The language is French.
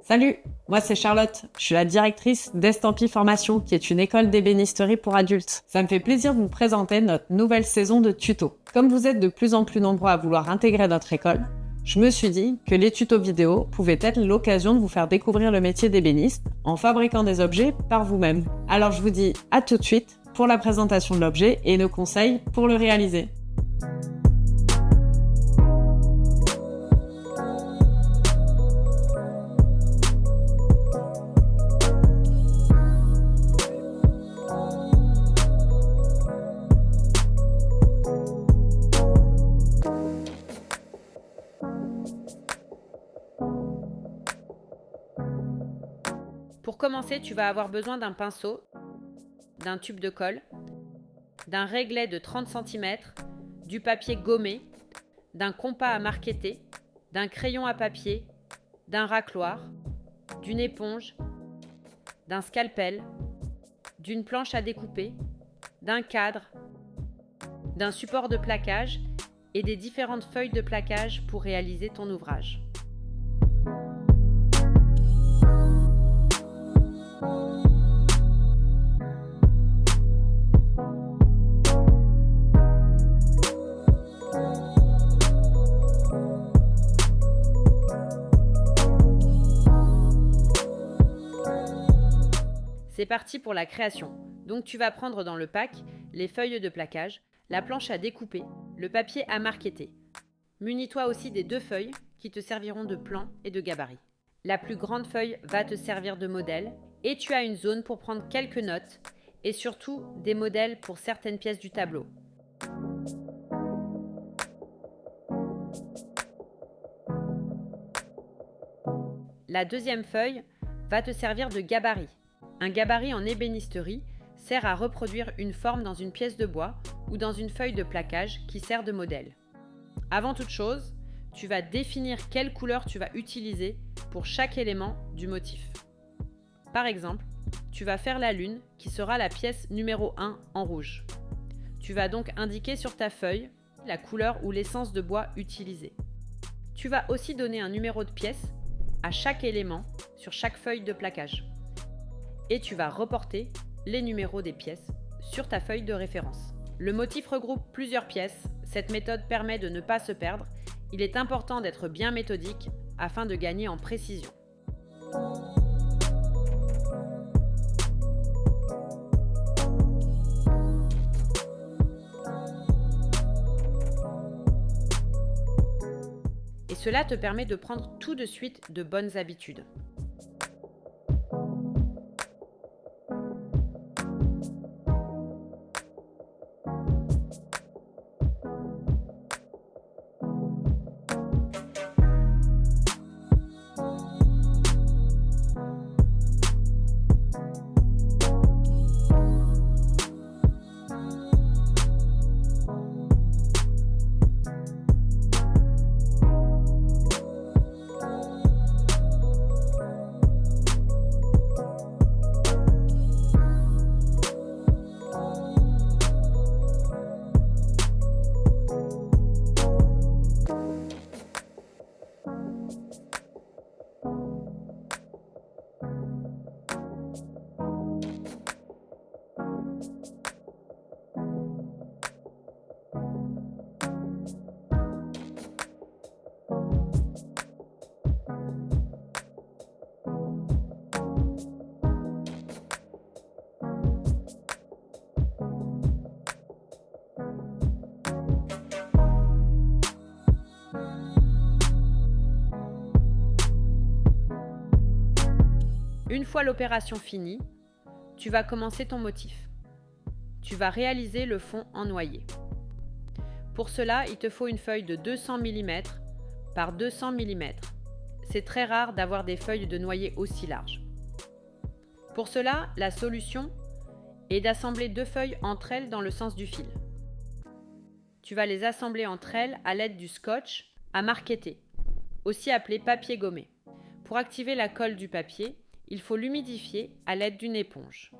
Salut, moi c'est Charlotte, je suis la directrice d'Estampis Formation, qui est une école d'ébénisterie pour adultes. Ça me fait plaisir de vous présenter notre nouvelle saison de tutos. Comme vous êtes de plus en plus nombreux à vouloir intégrer notre école, je me suis dit que les tutos vidéo pouvaient être l'occasion de vous faire découvrir le métier d'ébéniste en fabriquant des objets par vous-même. Alors je vous dis à tout de suite pour la présentation de l'objet et nos conseils pour le réaliser. Pour commencer, tu vas avoir besoin d'un pinceau, d'un tube de colle, d'un réglet de 30 cm, du papier gommé, d'un compas à marqueter, d'un crayon à papier, d'un racloir, d'une éponge, d'un scalpel, d'une planche à découper, d'un cadre, d'un support de plaquage et des différentes feuilles de plaquage pour réaliser ton ouvrage. C'est parti pour la création. Donc tu vas prendre dans le pack les feuilles de plaquage, la planche à découper, le papier à marqueter. Munis-toi aussi des 2 feuilles qui te serviront de plan et de gabarit. La plus grande feuille va te servir de modèle et tu as une zone pour prendre quelques notes et surtout des modèles pour certaines pièces du tableau. La deuxième feuille va te servir de gabarit. Un gabarit en ébénisterie sert à reproduire une forme dans une pièce de bois ou dans une feuille de plaquage qui sert de modèle. Avant toute chose, tu vas définir quelle couleur tu vas utiliser pour chaque élément du motif. Par exemple, tu vas faire la lune qui sera la pièce numéro 1 en rouge. Tu vas donc indiquer sur ta feuille la couleur ou l'essence de bois utilisée. Tu vas aussi donner un numéro de pièce à chaque élément sur chaque feuille de plaquage. Et tu vas reporter les numéros des pièces sur ta feuille de référence. Le motif regroupe plusieurs pièces. Cette méthode permet de ne pas se perdre. Il est important d'être bien méthodique afin de gagner en précision. Et cela te permet de prendre tout de suite de bonnes habitudes. Une fois l'opération finie, tu vas commencer ton motif. Tu vas réaliser le fond en noyer. Pour cela, il te faut une feuille de 200 mm par 200 mm. C'est très rare d'avoir des feuilles de noyer aussi larges. Pour cela, la solution est d'assembler 2 feuilles entre elles dans le sens du fil. Tu vas les assembler entre elles à l'aide du scotch à marqueter, aussi appelé papier gommé. Pour activer la colle du papier, il faut l'humidifier à l'aide d'une éponge.